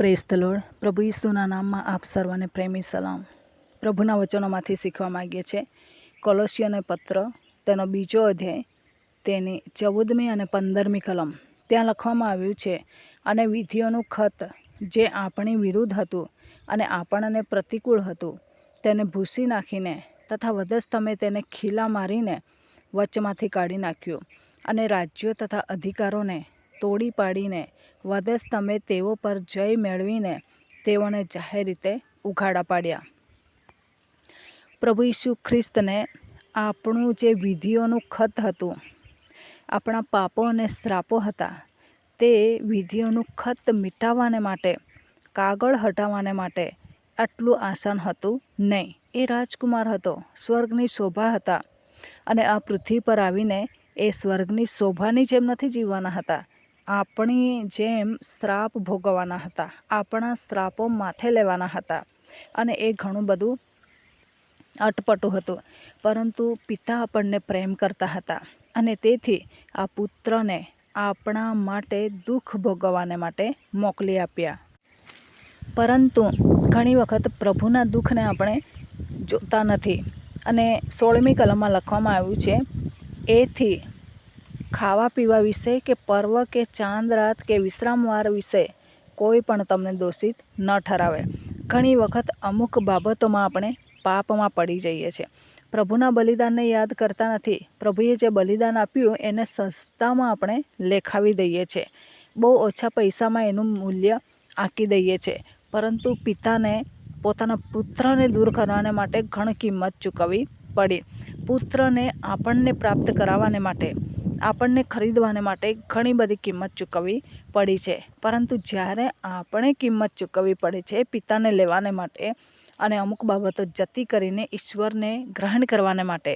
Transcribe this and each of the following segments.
Praise the lord. પ્રભુ ઈસુના નામમાં આપ સર્વને પ્રેમી સલામ. પ્રભુના વચનોમાંથી શીખવા માગીએ છીએ. કોલોસિયોને પત્ર તેનો 2 અધ્યાય તેની 14મી અને 15મી કલમ. ત્યાં લખવામાં આવ્યું છે, અને વિધિઓનું ખત જે આપણી વિરુદ્ધ હતું અને આપણને પ્રતિકૂળ હતું તેને ભૂંસી નાખીને તથા વધસ્તમે તેને ખીલા મારીને વચમાંથી કાઢી નાખ્યું, અને રાજ્યો તથા અધિકારોને તોડી પાડીને વધસ્તમે તેઓ પર જય મેળવીને તેઓને જાહેર રીતે ઉઘાડા પાડ્યા. પ્રભુ ઈસુ ખ્રિસ્તને આપણું જે વિધિઓનું ખત હતું, આપણા પાપો અને શ્રાપો હતા, તે વિધિઓનું ખત મિટાવવાને માટે, કાગળ હટાવવાને માટે આટલું આસાન હતું નહીં. એ રાજકુમાર હતો, સ્વર્ગની શોભા હતા, અને આ પૃથ્વી પર આવીને એ સ્વર્ગની શોભાની જેમ નથી જીવવાના હતા. આપણી જેમ શ્રાપ ભોગવવાના હતા, આપણા શ્રાપો માથે લેવાના હતા, અને એ ઘણું બધું અટપટું હતું. પરંતુ પિતા આપણને પ્રેમ કરતા હતા, અને તેથી આ પુત્રને આપણા માટે દુઃખ ભોગવવાને માટે મોકલી આપ્યા. પરંતુ ઘણી વખત પ્રભુના દુઃખને આપણે જોતા નથી. અને 16મી કલમમાં લખવામાં આવ્યું છે, એથી ખાવા પીવા વિશે કે પર્વ કે ચાંદ રાત કે વિશ્રામવાર વિશે કોઈ પણ તમને દોષિત ન ઠરાવે. ઘણી વખત અમુક બાબતોમાં આપણે પાપમાં પડી જઈએ છીએ. પ્રભુના બલિદાનને યાદ કરતા નથી. પ્રભુએ જે બલિદાન આપ્યું એને સસ્તામાં આપણે લેખાવી દઈએ છીએ. બહુ ઓછા પૈસામાં એનું મૂલ્ય આંકી દઈએ છીએ. પરંતુ પિતાને પોતાના પુત્રને દૂર કરવાને માટે ઘણી કિંમત ચૂકવવી પડી. પુત્રને આપણને પ્રાપ્ત કરાવવાને માટે, આપણને ખરીદવાને માટે ઘણી બધી કિંમત ચૂકવવી પડી છે. પરંતુ જ્યારે આપણે કિંમત ચૂકવવી પડે છે પિતાને લેવાને માટે અને અમુક બાબતો જતી કરીને ઈશ્વરને ગ્રહણ કરવાને માટે,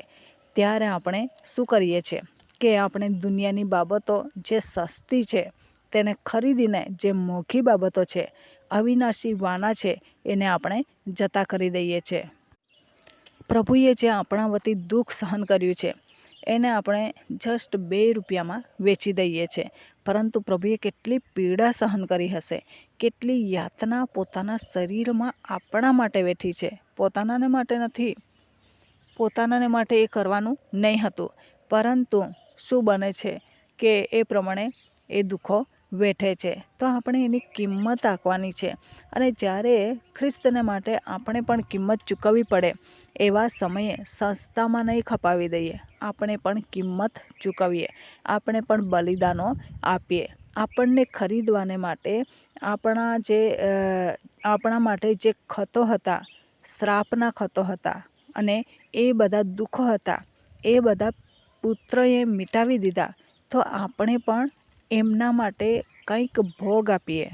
ત્યારે આપણે શું કરીએ છીએ કે આપણે દુનિયાની બાબતો જે સસ્તી છે તેને ખરીદીને જે મોંઘી બાબતો છે, અવિનાશી વાના છે, એને આપણે જતા કરી દઈએ છીએ. પ્રભુએ જે આપણા વતી દુઃખ સહન કર્યું છે એને આપણે જસ્ટ 2 રૂપિયામાં વેચી દઈએ છીએ. પરંતુ પ્રભુએ કેટલી પીડા સહન કરી હશે, કેટલી યાતના પોતાના શરીરમાં આપણા માટે વેઠી છે. પોતાનાને માટે નથી, પોતાનાને માટે એ કરવાનું નહીં હતું. પરંતુ શું બને છે કે એ પ્રમાણે એ દુઃખો વેઠે છે. તો આપણે એની કિંમત આંકવાની છે. અને જ્યારે ખ્રિસ્તને માટે આપણે પણ કિંમત ચૂકવવી પડે, એવા સમયે સસ્તામાં નહીં ખપાવી દઈએ, આપણે પણ કિંમત ચૂકવીએ, આપણે પણ બલિદાનો આપીએ. આપણને ખરીદવાને માટે આપણા માટે જે ખતો હતા, શ્રાપના ખતો હતા, અને એ બધા દુઃખો હતા, એ બધા પુત્રએ મિટાવી દીધા. તો આપણે પણ એમના માટે કંઈક ભોગ આપીએ.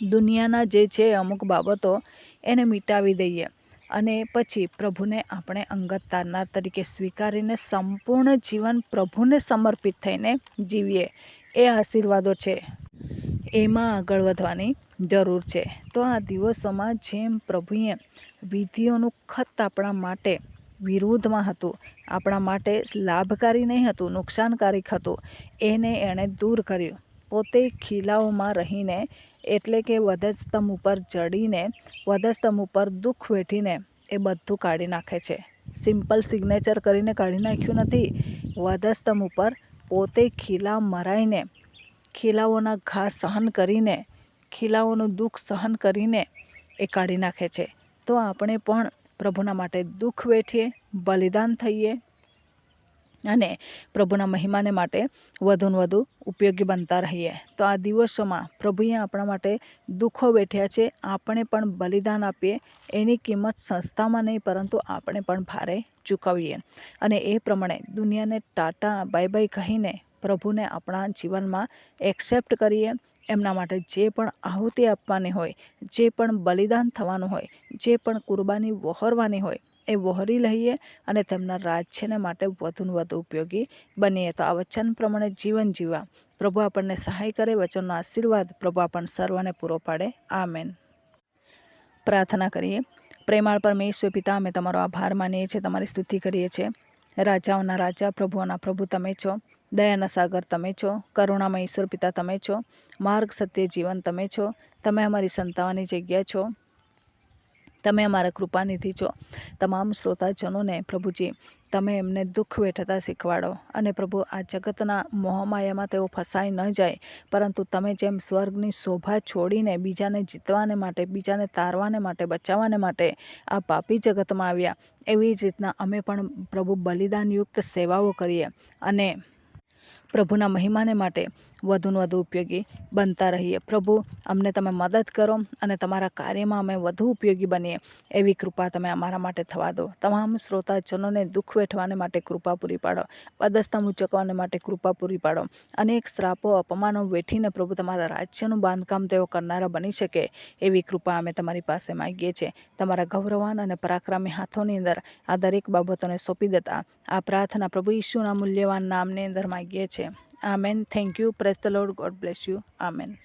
દુનિયાના જે છે અમુક બાબતો એને મિટાવી દઈએ, અને પછી પ્રભુને આપણે અંગત તારનાર તરીકે સ્વીકારીને સંપૂર્ણ જીવન પ્રભુને સમર્પિત થઈને જીવીએ. એ આશીર્વાદો છે, એમાં આગળ વધવાની જરૂર છે. તો આ દિવસોમાં જેમ પ્રભુએ વિધિઓનું ખત આપણા માટે વિરુદ્ધમાં હતું, આપણા માટે લાભકારી નહીં હતું, નુકસાનકારક હતું, એને એણે દૂર કર્યું. પોતે ખીલાઓમાં રહીને, એટલે કે વધસ્તંભ ઉપર ચડીને, વધસ્તંભ ઉપર દુઃખ વેઠીને એ બધું કાઢી નાખે છે. સિમ્પલ સિગ્નેચર કરીને કાઢી નાખ્યું નથી. વધસ્તંભ ઉપર પોતે ખીલા મરાઈને, ખીલાઓના ઘા સહન કરીને, ખીલાઓનું દુઃખ સહન કરીને એ કાઢી નાખે છે. તો આપણે પણ પ્રભુના માટે દુઃખ વેઠીએ, બલિદાન થઈએ, અને પ્રભુના મહિમાને માટે વધુને વધુ ઉપયોગી બનતા રહીએ. તો આ દિવસોમાં પ્રભુએ આપણા માટે દુઃખો વેઠ્યા છે, આપણે પણ બલિદાન આપીએ. એની કિંમત સસ્તામાં નહીં, પરંતુ આપણે પણ ભારે ચૂકવીએ. અને એ પ્રમાણે દુનિયાને ટાટા બાય બાય કહીને પ્રભુને આપણા જીવનમાં એક્સેપ્ટ કરીએ. એમના માટે જે પણ આહુતિ આપવાની હોય, જે પણ બલિદાન થવાનું હોય, જે પણ કુરબાની વહોરવાની હોય, એ વહોરી લઈએ, અને તેમના રાજ્યને માટે વધુને વધુ ઉપયોગી બનીએ. તો આ વચન પ્રમાણે જીવન જીવવા પ્રભુ આપણને સહાય કરે. વચનનો આશીર્વાદ પ્રભુ આપણને સર્વને પૂરો પાડે. આમેન. પ્રાર્થના કરીએ. પ્રેમાળ પરમેશ્વર પિતા, અમે તમારો આભાર માનીએ છીએ, તમારી સ્તુતિ કરીએ છીએ. રાજાઓના રાજા, પ્રભુઓના પ્રભુ તમે છો. દયાના સાગર તમે છો, કરુણામય ઈશ્વર પિતા તમે છો, માર્ગ સત્ય જીવન તમે છો, તમે અમારી સંતાવાની જગ્યા છો, તમે અમારા કૃપાનિધિ છો. તમામ શ્રોતાજનોને પ્રભુજી તમે એમને દુઃખ વેઠતા શીખવાડો અને પ્રભુ આ જગતના મોહમાયામાં તેઓ ફસાઈ ન જાય, પરંતુ તમે જેમ સ્વર્ગની શોભા છોડીને બીજાને જીતવાને માટે, બીજાને તારવાને માટે, બચાવવાને માટે આ પાપી જગતમાં આવ્યા, એવી જ રીતના અમે પણ પ્રભુ બલિદાનયુક્ત સેવાઓ કરીએ અને પ્રભુના મહિમાને માટે વધુને વધુ ઉપયોગી બનતા રહીએ. પ્રભુ અમને તમે મદદ કરો અને તમારા કાર્યમાં અમે વધુ ઉપયોગી બનીએ એવી કૃપા તમે અમારા માટે થવા દો. તમામ શ્રોતાજનોને દુઃખ વેઠવાને માટે કૃપા પૂરી પાડો, પદસ્થાન ઊંચકવાને માટે કૃપા પૂરી પાડો. અનેક શ્રાપો અપમાનો વેઠીને પ્રભુ તમારા રાજ્યનું બાંધકામ તેઓ કરનારા બની શકે એવી કૃપા અમે તમારી પાસે માગીએ છીએ. તમારા ગૌરવાન અને પરાક્રમી હાથોની અંદર આ દરેક બાબતોને સોંપી દેતા આ પ્રાર્થના પ્રભુ ઈસુના મૂલ્યવાન નામની અંદર માગીએ છીએ. Amen. Thank you. Praise the lord. God bless you. Amen.